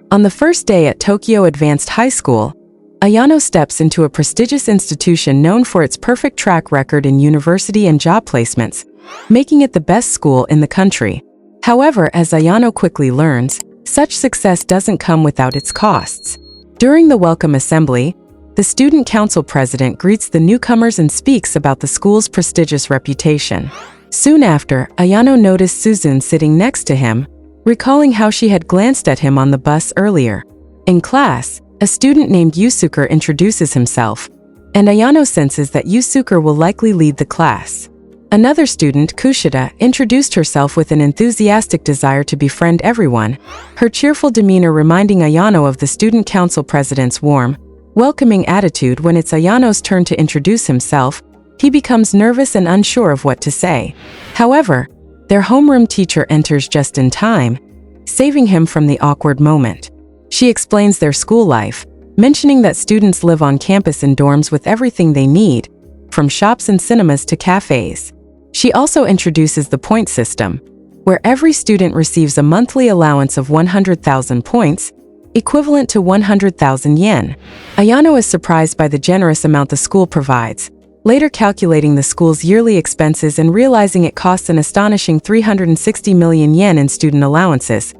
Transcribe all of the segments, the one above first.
On the first day at Tokyo Advanced High School, Ayano steps into a prestigious institution known for its perfect track record in university and job placements, making it the best school in the country. However, as Ayano quickly learns, such success doesn't come without its costs. During the welcome assembly, the student council president greets the newcomers and speaks about the school's prestigious reputation. Soon after, Ayano noticed Suzune sitting next to him, recalling how she had glanced at him on the bus earlier. In class, a student named Yusuke introduces himself, and Ayano senses that Yusuke will likely lead the class. Another student, Kushida, introduced herself with an enthusiastic desire to befriend everyone, her cheerful demeanor reminding Ayano of the student council president's warm, welcoming attitude. When it's Ayano's turn to introduce himself, he becomes nervous and unsure of what to say. However, their homeroom teacher enters just in time, saving him from the awkward moment. She explains their school life, mentioning that students live on campus in dorms with everything they need, from shops and cinemas to cafes. She also introduces the point system, where every student receives a monthly allowance of 100,000 points, equivalent to 100,000 yen. Ayano is surprised by the generous amount the school provides, later calculating the school's yearly expenses and realizing it costs an astonishing 360 million yen in student allowances.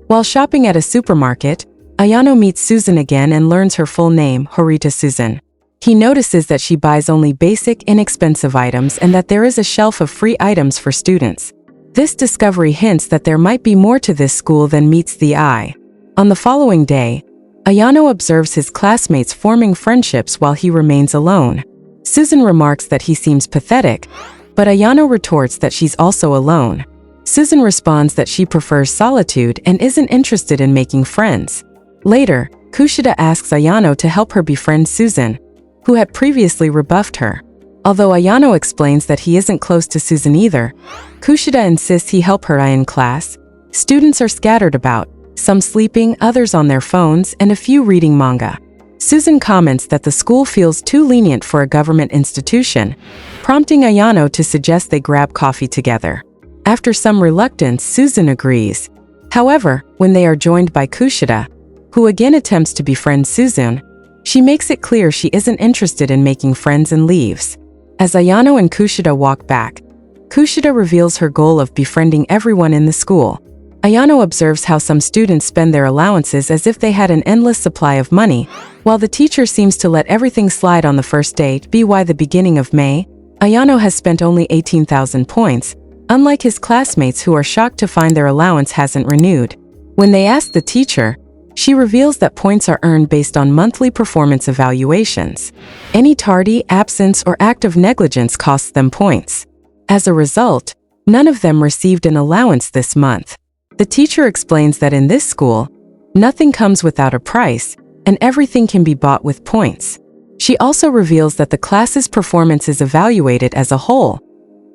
While shopping at a supermarket, Ayano meets Suzune again and learns her full name, Horita Suzune. He notices that she buys only basic, inexpensive items and that there is a shelf of free items for students. This discovery hints that there might be more to this school than meets the eye. On the following day, Ayano observes his classmates forming friendships while he remains alone. Suzune remarks that he seems pathetic, but Ayano retorts that she's also alone. Suzune responds that she prefers solitude and isn't interested in making friends. Later, Kushida asks Ayano to help her befriend Suzune, who had previously rebuffed her. Although Ayano explains that he isn't close to Suzune either, Kushida insists he help her in class. Students are scattered about, some sleeping, others on their phones, and a few reading manga. Suzune comments that the school feels too lenient for a government institution, prompting Ayano to suggest they grab coffee together. After some reluctance, Suzune agrees. However, when they are joined by Kushida, who again attempts to befriend Suzune, she makes it clear she isn't interested in making friends and leaves. As Ayano and Kushida walk back, Kushida reveals her goal of befriending everyone in the school. Ayano observes how some students spend their allowances as if they had an endless supply of money, while the teacher seems to let everything slide on the first day. By the beginning of May, Ayano has spent only 18,000 points, unlike his classmates who are shocked to find their allowance hasn't renewed. When they ask the teacher, she reveals that points are earned based on monthly performance evaluations. Any tardy, absence, or act of negligence costs them points. As a result, none of them received an allowance this month. The teacher explains that in this school, nothing comes without a price, and everything can be bought with points. She also reveals that the class's performance is evaluated as a whole,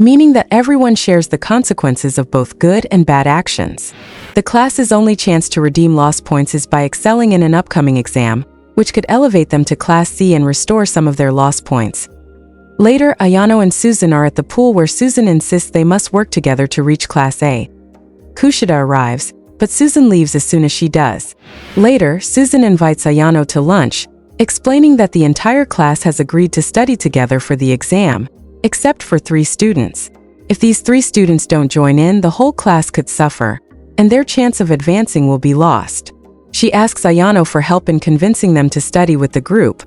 meaning that everyone shares the consequences of both good and bad actions. The class's only chance to redeem lost points is by excelling in an upcoming exam, which could elevate them to Class C and restore some of their lost points. Later, Ayano and Suzune are at the pool where Suzune insists they must work together to reach Class A. Kushida arrives, but Suzune leaves as soon as she does. Later, Suzune invites Ayano to lunch, explaining that the entire class has agreed to study together for the exam, except for 3 students. If these 3 students don't join in, the whole class could suffer, and their chance of advancing will be lost. She asks Ayano for help in convincing them to study with the group.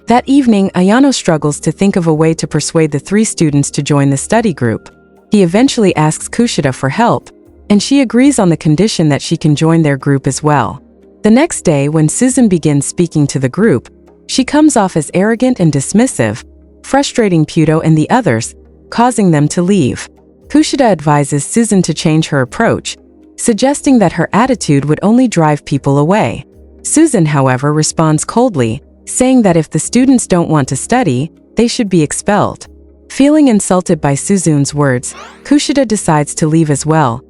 That evening, Ayano struggles to think of a way to persuade the 3 students to join the study group. He eventually asks Kushida for help, and she agrees on the condition that she can join their group as well. The next day, when Suzune begins speaking to the group, she comes off as arrogant and dismissive, frustrating Puto and the others, causing them to leave. Kushida advises Suzune to change her approach, suggesting that her attitude would only drive people away. Suzune, however, responds coldly, saying that if the students don't want to study, they should be expelled. Feeling insulted by Suzune's words, Kushida decides to leave as well.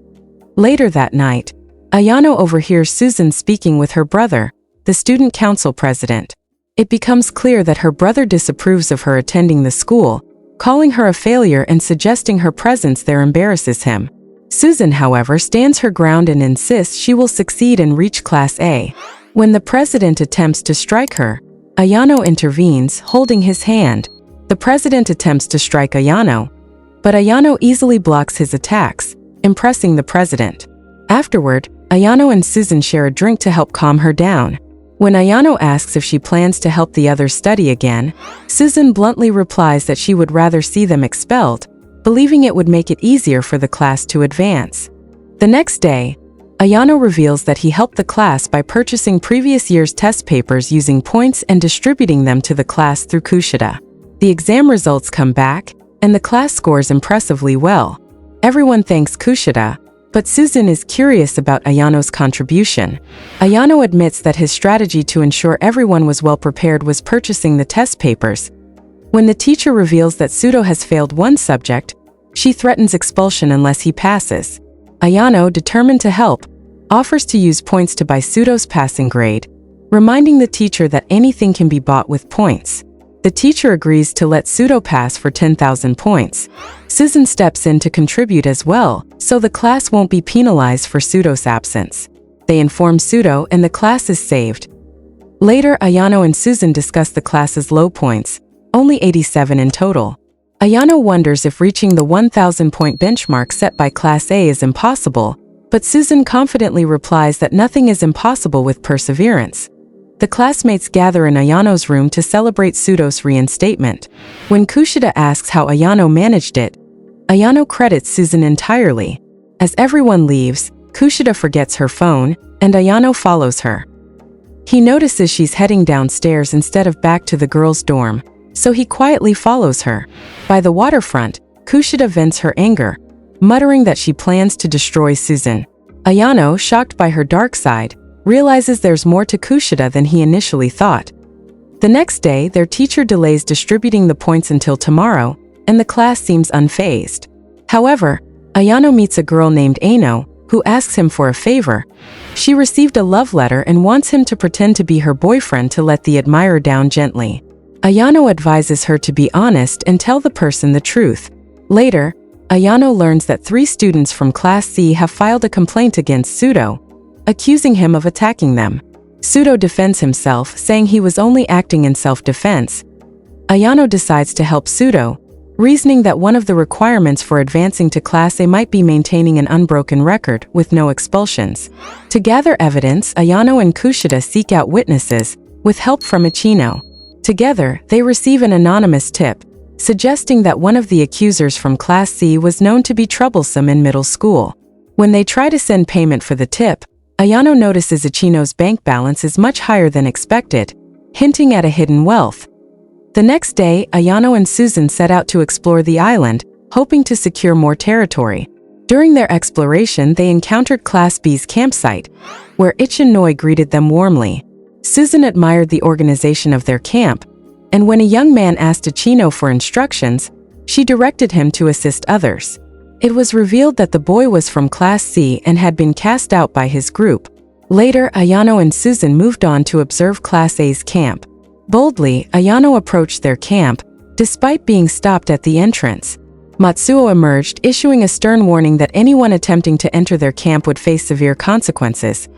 Later that night, Ayano overhears Suzune speaking with her brother, the student council president. It becomes clear that her brother disapproves of her attending the school, calling her a failure and suggesting her presence there embarrasses him. Susan, however, stands her ground and insists she will succeed and reach Class A. When the president attempts to strike her, Ayano intervenes, holding his hand. The president attempts to strike Ayano, but Ayano easily blocks his attacks, impressing the president. Afterward, Ayano and Susan share a drink to help calm her down. When Ayano asks if she plans to help the others study again, Susan bluntly replies that she would rather see them expelled, believing it would make it easier for the class to advance. The next day, Ayano reveals that he helped the class by purchasing previous year's test papers using points and distributing them to the class through Kushida. The exam results come back, and the class scores impressively well. Everyone thanks Kushida, but Susan is curious about Ayano's contribution. Ayano admits that his strategy to ensure everyone was well prepared was purchasing the test papers. When the teacher reveals that Pseudo has failed one subject, she threatens expulsion unless he passes. Ayano, determined to help, offers to use points to buy Pseudo's passing grade, reminding the teacher that anything can be bought with points. The teacher agrees to let Pseudo pass for 10,000 points. Susan steps in to contribute as well, so the class won't be penalized for Pseudo's absence. They inform Pseudo and the class is saved. Later, Ayano and Susan discuss the class's low points, only 87 in total. Ayano wonders if reaching the 1,000-point benchmark set by Class A is impossible, but Susan confidently replies that nothing is impossible with perseverance. The classmates gather in Ayano's room to celebrate Pseudo's reinstatement. When Kushida asks how Ayano managed it, Ayano credits Susan entirely. As everyone leaves, Kushida forgets her phone, and Ayano follows her. He notices she's heading downstairs instead of back to the girls' dorm, so he quietly follows her. By the waterfront, Kushida vents her anger, muttering that she plans to destroy Susan. Ayano, shocked by her dark side, realizes there's more to Kushida than he initially thought. The next day, their teacher delays distributing the points until tomorrow, and the class seems unfazed. However, Ayano meets a girl named Ayano, who asks him for a favor. She received a love letter and wants him to pretend to be her boyfriend to let the admirer down gently. Ayano advises her to be honest and tell the person the truth. Later, Ayano learns that 3 students from Class C have filed a complaint against Pseudo, accusing him of attacking them. Pseudo defends himself, saying he was only acting in self-defense. Ayano decides to help Pseudo, reasoning that one of the requirements for advancing to Class A might be maintaining an unbroken record with no expulsions. To gather evidence, Ayano and Kushida seek out witnesses, with help from Ichino. Together, they receive an anonymous tip, suggesting that one of the accusers from Class C was known to be troublesome in middle school. When they try to send payment for the tip, Ayano notices Ichino's bank balance is much higher than expected, hinting at a hidden wealth. The next day, Ayano and Susan set out to explore the island, hoping to secure more territory. During their exploration, they encountered Class B's campsite, where Ichinoi greeted them warmly. Susan admired the organization of their camp, and when a young man asked Ichino for instructions, she directed him to assist others. It was revealed that the boy was from Class C and had been cast out by his group. Later, Ayano and Susan moved on to observe Class A's camp. Boldly, Ayano approached their camp, despite being stopped at the entrance. Matsuo emerged, issuing a stern warning that anyone attempting to enter their camp would face severe consequences.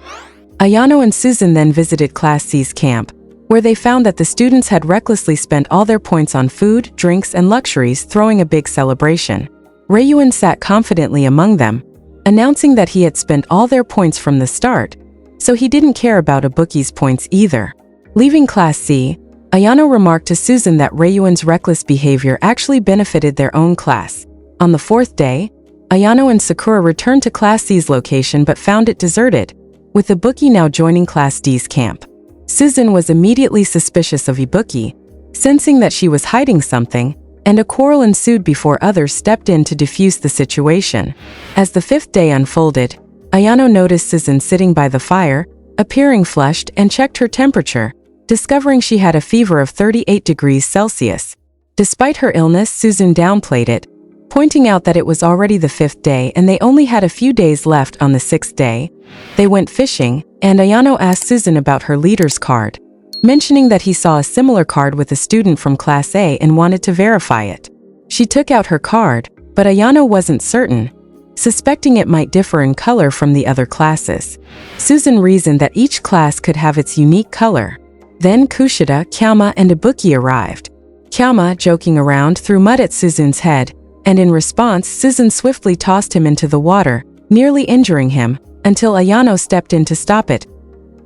Ayano and Susan then visited Class C's camp, where they found that the students had recklessly spent all their points on food, drinks, and luxuries, throwing a big celebration. Ryuan sat confidently among them, announcing that he had spent all their points from the start, so he didn't care about a bookie's points either. Leaving Class C, Ayano remarked to Susan that Ryuan's reckless behavior actually benefited their own class. On the 4th day, Ayano and Sakura returned to Class C's location but found it deserted, with Ibuki now joining Class D's camp. Susan was immediately suspicious of Ibuki, sensing that she was hiding something, and a quarrel ensued before others stepped in to defuse the situation. As the 5th day unfolded, Ayano noticed Susan sitting by the fire, appearing flushed, and checked her temperature, discovering she had a fever of 38 degrees Celsius. Despite her illness, Susan downplayed it, pointing out that it was already the 5th day and they only had a few days left on the 6th day. They went fishing, and Ayano asked Susan about her leader's card, mentioning that he saw a similar card with a student from Class A and wanted to verify it. She took out her card, but Ayano wasn't certain, suspecting it might differ in color from the other classes. Susan reasoned that each class could have its unique color. Then Kushida, Kyama, and Ibuki arrived. Kyama, joking around, threw mud at Susan's head, and in response, Susan swiftly tossed him into the water, nearly injuring him, until Ayano stepped in to stop it.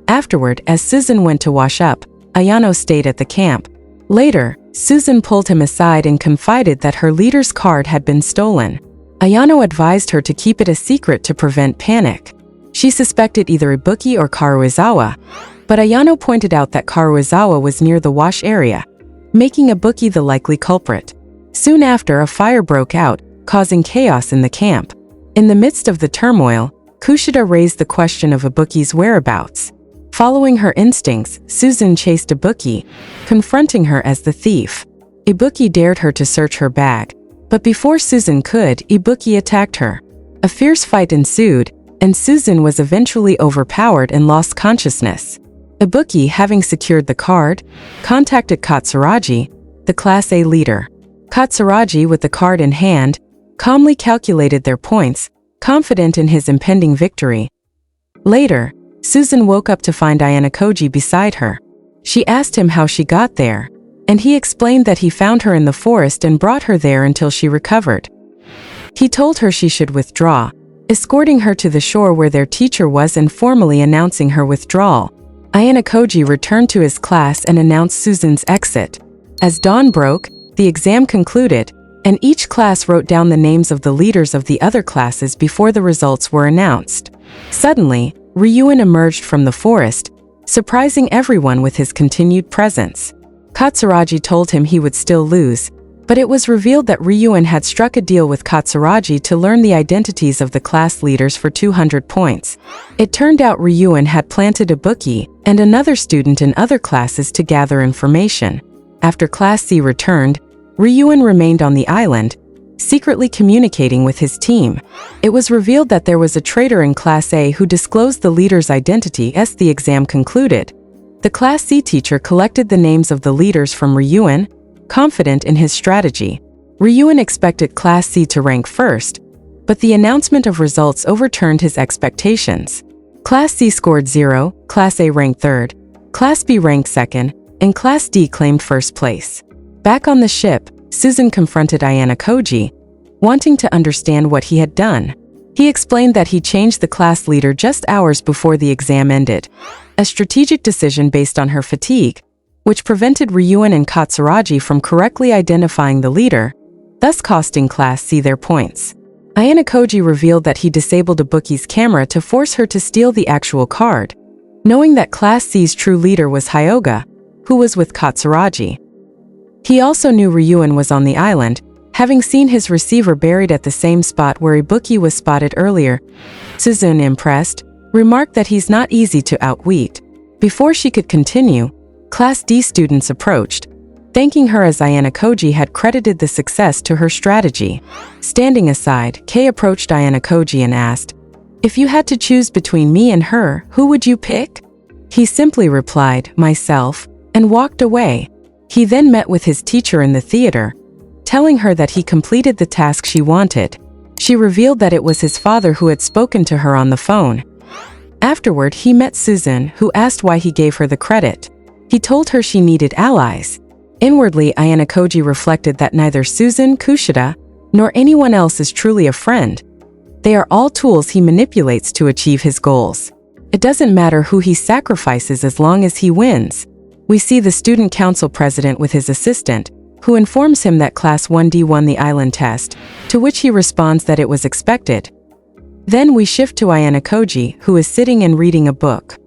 Afterward, as Susan went to wash up, Ayano stayed at the camp. Later, Susan pulled him aside and confided that her leader's card had been stolen. Ayano advised her to keep it a secret to prevent panic. She suspected either Ibuki or Karuizawa, but Ayano pointed out that Karuizawa was near the wash area, making Ibuki the likely culprit. Soon after, a fire broke out, causing chaos in the camp. In the midst of the turmoil, Kushida raised the question of Ibuki's whereabouts. Following her instincts, Susan chased Ibuki, confronting her as the thief. Ibuki dared her to search her bag, but before Susan could, Ibuki attacked her. A fierce fight ensued, and Susan was eventually overpowered and lost consciousness. Ibuki, having secured the card, contacted Katsuragi, the Class A leader. Katsuragi, with the card in hand, calmly calculated their points, confident in his impending victory. Later, Susan woke up to find Ayano beside her. She asked him how she got there, and he explained that he found her in the forest and brought her there until she recovered. He told her she should withdraw, escorting her to the shore where their teacher was and formally announcing her withdrawal. Ayano returned to his class and announced Susan's exit. As dawn broke, the exam concluded, and each class wrote down the names of the leaders of the other classes before the results were announced. Suddenly, Ryuen emerged from the forest, surprising everyone with his continued presence. Katsuragi told him he would still lose, but it was revealed that Ryuen had struck a deal with Katsuragi to learn the identities of the class leaders for 200 points. It turned out Ryuen had planted Ibuki and another student in other classes to gather information. After Class C returned, Ryuen remained on the island, secretly communicating with his team. It was revealed that there was a traitor in Class A who disclosed the leader's identity as the exam concluded. The Class C teacher collected the names of the leaders from Ryuen, confident in his strategy. Ryuen expected Class C to rank first, but the announcement of results overturned his expectations. Class C scored 0, Class A ranked 3rd, Class B ranked 2nd, and Class D claimed first place. Back on the ship, Susan confronted Ayano, wanting to understand what he had done. He explained that he changed the class leader just hours before the exam ended, a strategic decision based on her fatigue, which prevented Ryuen and Katsuragi from correctly identifying the leader, thus costing Class C their points. Ayano revealed that he disabled Ibuki's camera to force her to steal the actual card, knowing that Class C's true leader was Hyoga, who was with Katsuragi. He also knew Ryuen was on the island, having seen his receiver buried at the same spot where Ibuki was spotted earlier. Susan, impressed, remarked that he's not easy to outwit. Before she could continue, Class D students approached, thanking her as Ayano had credited the success to her strategy. Standing aside, Kei approached Ayano and asked, "If you had to choose between me and her, who would you pick?" He simply replied, "Myself," and walked away. He then met with his teacher in the theater, telling her that he completed the task she wanted. She revealed that it was his father who had spoken to her on the phone. Afterward, he met Susan, who asked why he gave her the credit. He told her she needed allies. Inwardly, Ayano reflected that neither Susan, Kushida, nor anyone else is truly a friend. They are all tools he manipulates to achieve his goals. It doesn't matter who he sacrifices as long as he wins. We see the student council president with his assistant, who informs him that Class 1D won the island test, to which he responds that it was expected. Then we shift to Ayano, who is sitting and reading a book.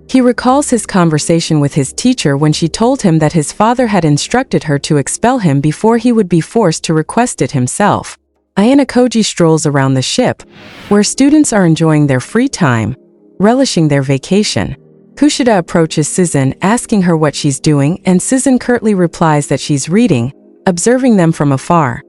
He recalls his conversation with his teacher when she told him that his father had instructed her to expel him before he would be forced to request it himself. Ayano strolls around the ship, where students are enjoying their free time, relishing their vacation. Kushida approaches Susan, asking her what she's doing, and Susan curtly replies that she's reading, observing them from afar.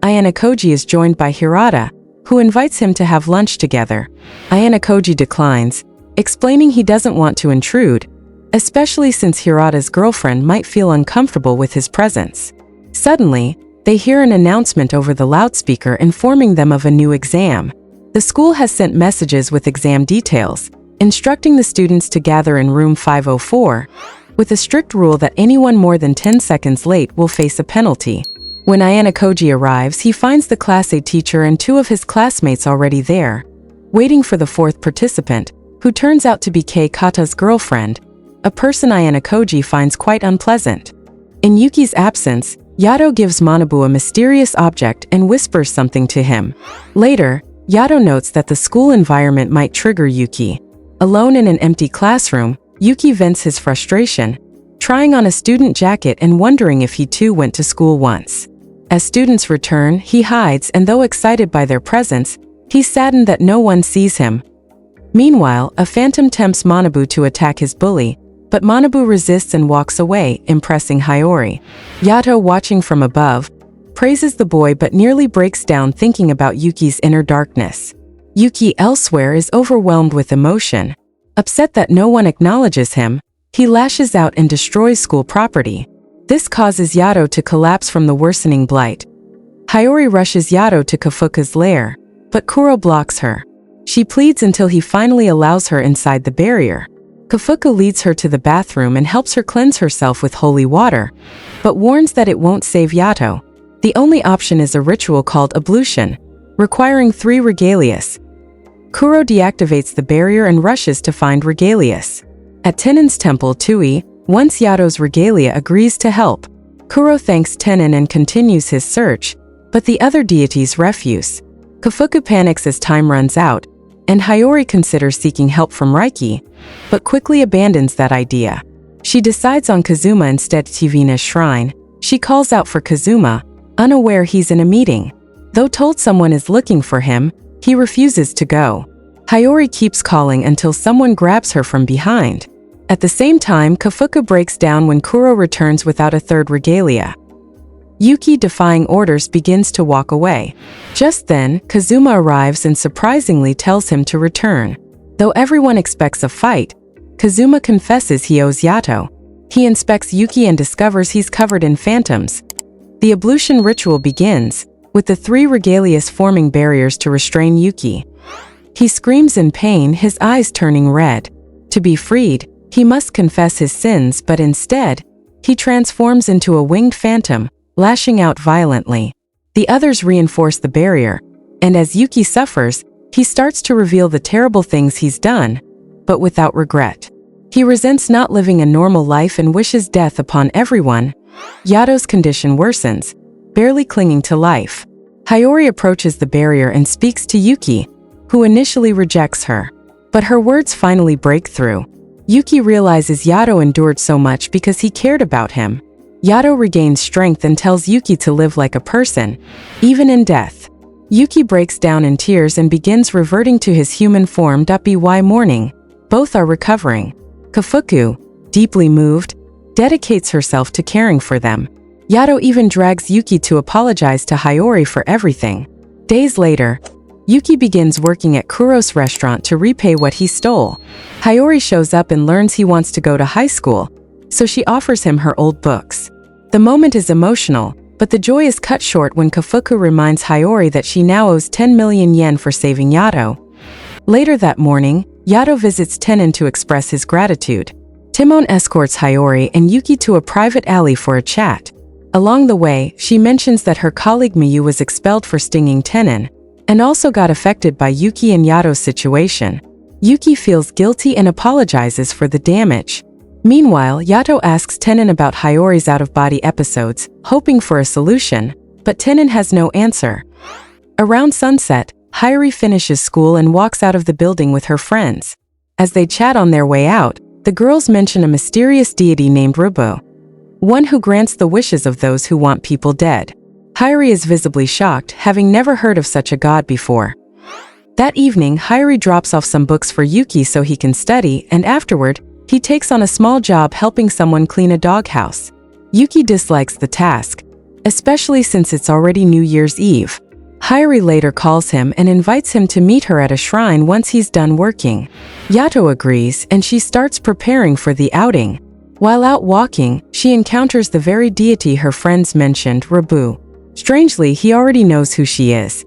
Ayano is joined by Hirata, who invites him to have lunch together. Ayano declines, explaining he doesn't want to intrude, especially since Hirata's girlfriend might feel uncomfortable with his presence. Suddenly, they hear an announcement over the loudspeaker informing them of a new exam. The school has sent messages with exam details, instructing the students to gather in room 504, with a strict rule that anyone more than 10 seconds late will face a penalty. When Ayano arrives, he finds the Class A teacher and 2 of his classmates already there, waiting for the 4th participant, who turns out to be Kei Kata's girlfriend, a person Ayano finds quite unpleasant. In Yuki's absence, Yato gives Manabu a mysterious object and whispers something to him. Later, Yato notes that the school environment might trigger Yuki. Alone in an empty classroom, Yuki vents his frustration, trying on a student jacket and wondering if he too went to school once. As students return, he hides, and though excited by their presence, he's saddened that no one sees him. Meanwhile, a phantom tempts Manabu to attack his bully, but Manabu resists and walks away, impressing Hiyori. Yato, watching from above, praises the boy but nearly breaks down thinking about Yuki's inner darkness. Yuki, elsewhere, is overwhelmed with emotion. Upset that no one acknowledges him, he lashes out and destroys school property. This causes Yato to collapse from the worsening blight. Hiyori rushes Yato to Kafuka's lair, but Kuro blocks her. She pleads until he finally allows her inside the barrier. Kafuka leads her to the bathroom and helps her cleanse herself with holy water, but warns that it won't save Yato. The only option is a ritual called ablution, requiring 3 regalias. Kuro deactivates the barrier and rushes to find Regalius. At Tennin's temple, Tui, once Yato's regalia, agrees to help. Kuro thanks Tennin and continues his search, but the other deities refuse. Kafuka panics as time runs out, and Hiyori considers seeking help from Reiki, but quickly abandons that idea. She decides on Kazuma instead. Tivina's shrine, she calls out for Kazuma, unaware he's in a meeting. Though told someone is looking for him, he refuses to go. Hiyori keeps calling until someone grabs her from behind. At the same time, Kafuka breaks down when Kuro returns without a 3rd regalia. Yuki, defying orders, begins to walk away. Just then, Kazuma arrives and surprisingly tells him to return. Though everyone expects a fight, Kazuma confesses he owes Yato. He inspects Yuki and discovers he's covered in phantoms. The ablution ritual begins, with the 3 regalias forming barriers to restrain Yuki. He screams in pain, his eyes turning red. To be freed, he must confess his sins, but instead, he transforms into a winged phantom, lashing out violently. The others reinforce the barrier, and as Yuki suffers, he starts to reveal the terrible things he's done, but without regret. He resents not living a normal life and wishes death upon everyone. Yato's condition worsens, barely clinging to life. Hiyori approaches the barrier and speaks to Yuki, who initially rejects her. But her words finally break through. Yuki realizes Yato endured so much because he cared about him. Yato regains strength and tells Yuki to live like a person, even in death. Yuki breaks down in tears and begins reverting to his human form. By morning, both are recovering. Kafuku, deeply moved, dedicates herself to caring for them. Yato even drags Yuki to apologize to Hiyori for everything. Days later, Yuki begins working at Kuro's restaurant to repay what he stole. Hiyori shows up and learns he wants to go to high school, so she offers him her old books. The moment is emotional, but the joy is cut short when Kafuku reminds Hiyori that she now owes 10 million yen for saving Yato. Later that morning, Yato visits Tennin to express his gratitude. Timon escorts Hiyori and Yuki to a private alley for a chat. Along the way, she mentions that her colleague Miyu was expelled for stinging Tennin, and also got affected by Yuki and Yato's situation. Yuki feels guilty and apologizes for the damage. Meanwhile, Yato asks Tennin about Hiyori's out-of-body episodes, hoping for a solution, but Tennin has no answer. Around sunset, Hiyori finishes school and walks out of the building with her friends. As they chat on their way out, the girls mention a mysterious deity named Rubu, one who grants the wishes of those who want people dead. Hiyori is visibly shocked, having never heard of such a god before. That evening, Hiyori drops off some books for Yuki so he can study, and afterward, he takes on a small job helping someone clean a doghouse. Yuki dislikes the task, especially since it's already New Year's Eve. Hiyori later calls him and invites him to meet her at a shrine once he's done working. Yato agrees, and she starts preparing for the outing. While out walking, she encounters the very deity her friends mentioned, Rubu. Strangely, he already knows who she is.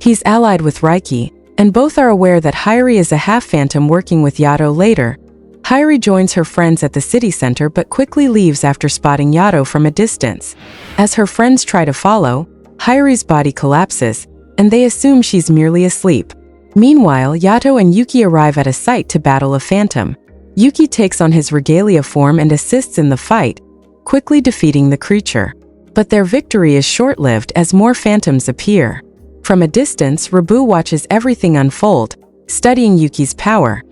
He's allied with Raiki, and both are aware that Hayuri is a half-phantom working with Yato later. Hayuri joins her friends at the city center but quickly leaves after spotting Yato from a distance. As her friends try to follow, Hayuri's body collapses, and they assume she's merely asleep. Meanwhile, Yato and Yuki arrive at a site to battle a phantom. Yuki takes on his regalia form and assists in the fight, quickly defeating the creature. But their victory is short-lived as more phantoms appear. From a distance, Rabu watches everything unfold, studying Yuki's power.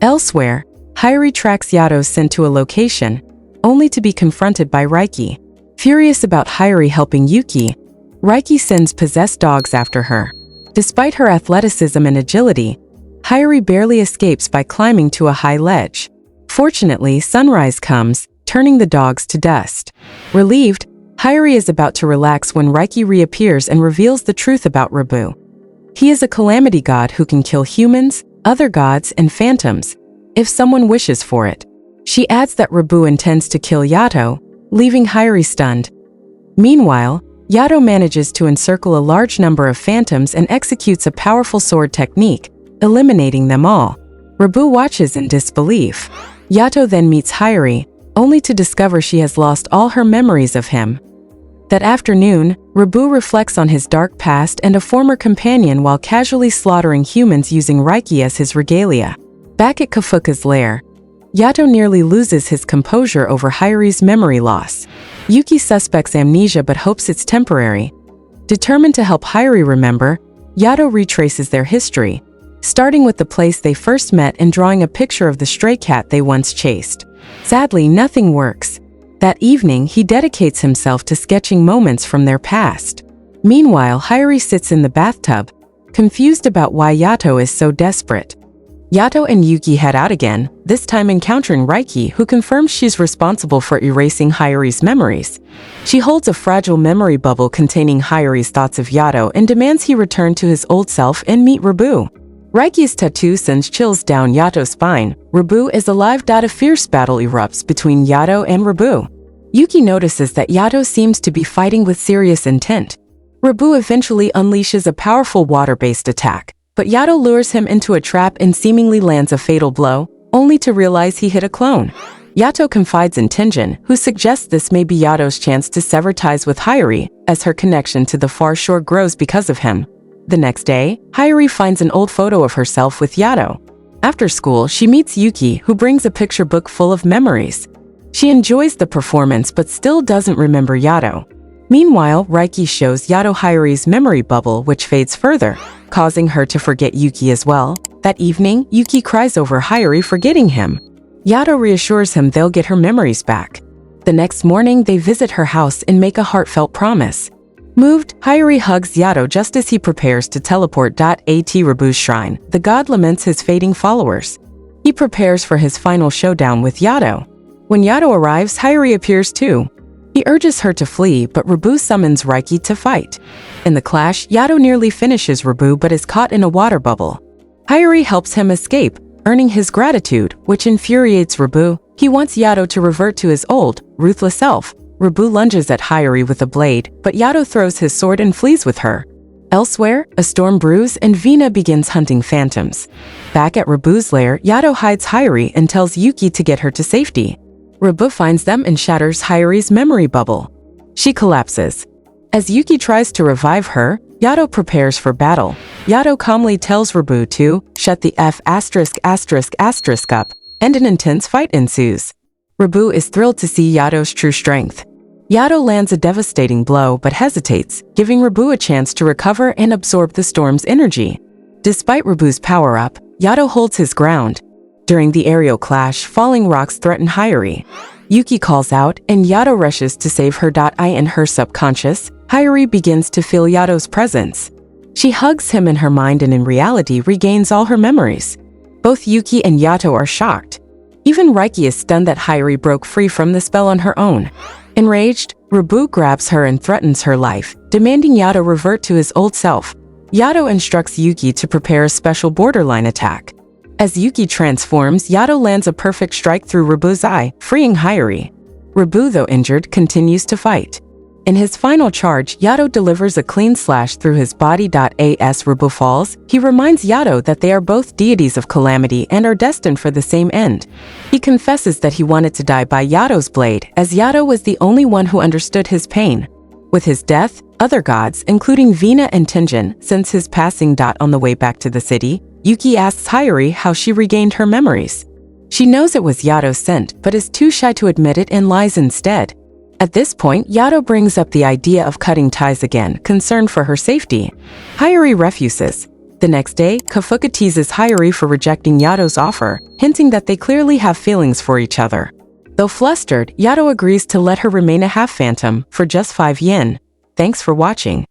Elsewhere, Hayuri tracks Yato's scent to a location, only to be confronted by Raiki. Furious about Hayuri helping Yuki, Raiki sends possessed dogs after her. Despite her athleticism and agility, Hayuri barely escapes by climbing to a high ledge. Fortunately, sunrise comes, turning the dogs to dust. Relieved, Hayuri is about to relax when Raiki reappears and reveals the truth about Rabu. He is a calamity god who can kill humans, other gods, and phantoms, if someone wishes for it. She adds that Rabu intends to kill Yato, leaving Hayuri stunned. Meanwhile, Yato manages to encircle a large number of phantoms and executes a powerful sword technique, eliminating them all. Rabu watches in disbelief. Yato then meets Hayuri, only to discover she has lost all her memories of him. That afternoon, Rabu reflects on his dark past and a former companion while casually slaughtering humans using Raiki as his regalia. Back at Kafuka's lair, Yato nearly loses his composure over Hayuri's memory loss. Yuki suspects amnesia but hopes it's temporary. Determined to help Hayuri remember, Yato retraces their history, starting with the place they first met and drawing a picture of the stray cat they once chased. Sadly, nothing works. That evening, he dedicates himself to sketching moments from their past. Meanwhile, Hayuri sits in the bathtub, confused about why Yato is so desperate. Yato and Yuki head out again, this time encountering Raiki, who confirms she's responsible for erasing Hayuri's memories. She holds a fragile memory bubble containing Hayuri's thoughts of Yato and demands he return to his old self and meet Rabu. Raiki's tattoo sends chills down Yato's spine. Rabu is alive. A fierce battle erupts between Yato and Rabu. Yuki notices that Yato seems to be fighting with serious intent. Rabu eventually unleashes a powerful water-based attack, but Yato lures him into a trap and seemingly lands a fatal blow, only to realize he hit a clone. Yato confides in Tenjin, who suggests this may be Yato's chance to sever ties with Hayuri, as her connection to the far shore grows because of him. The next day, Hayuri finds an old photo of herself with Yato. After school, she meets Yuki, who brings a picture book full of memories. She enjoys the performance but still doesn't remember Yato. Meanwhile, Raiki shows Yato Hayuri's memory bubble, which fades further, causing her to forget Yuki as well. That evening, Yuki cries over Hayuri forgetting him. Yato reassures him they'll get her memories back. The next morning, they visit her house and make a heartfelt promise. Moved, Hayuri hugs Yato just as he prepares to teleport. At Rabu's shrine, the god laments his fading followers. He prepares for his final showdown with Yato. When Yato arrives, Hayuri appears too. He urges her to flee, but Rabu summons Raiki to fight. In the clash, Yato nearly finishes Rabu but is caught in a water bubble. Hayuri helps him escape, earning his gratitude, which infuriates Rabu. He wants Yato to revert to his old, ruthless self. Rabu lunges at Hayuri with a blade, but Yato throws his sword and flees with her. Elsewhere, a storm brews and Vina begins hunting phantoms. Back at Rabu's lair, Yato hides Hayuri and tells Yuki to get her to safety. Rabu finds them and shatters Hayuri's memory bubble. She collapses. As Yuki tries to revive her, Yato prepares for battle. Yato calmly tells Rabu to shut the F*** up, and an intense fight ensues. Rabu is thrilled to see Yato's true strength. Yato lands a devastating blow but hesitates, giving Rabu a chance to recover and absorb the storm's energy. Despite Rabu's power-up, Yato holds his ground. During the aerial clash, falling rocks threaten Hayuri. Yuki calls out, and Yato rushes to save her. In her subconscious, Hayuri begins to feel Yato's presence. She hugs him in her mind and in reality regains all her memories. Both Yuki and Yato are shocked. Even Raiki is stunned that Hayuri broke free from the spell on her own. Enraged, Rabu grabs her and threatens her life, demanding Yato revert to his old self. Yato instructs Yuki to prepare a special borderline attack. As Yuki transforms, Yato lands a perfect strike through Rabu's eye, freeing Hayuri. Rabu, though injured, continues to fight. In his final charge, Yato delivers a clean slash through his body. As Rubu falls, he reminds Yato that they are both deities of calamity and are destined for the same end. He confesses that he wanted to die by Yato's blade, as Yato was the only one who understood his pain. With his death, other gods, including Vina and Tenjin, sense his passing. On the way back to the city, Yuki asks Hayuri how she regained her memories. She knows it was Yato's scent, but is too shy to admit it and lies instead. At this point, Yato brings up the idea of cutting ties again, concerned for her safety. Hayuri refuses. The next day, Kafuka teases Hayuri for rejecting Yato's offer, hinting that they clearly have feelings for each other. Though flustered, Yato agrees to let her remain a half-phantom for just 5 yen. Thanks for watching.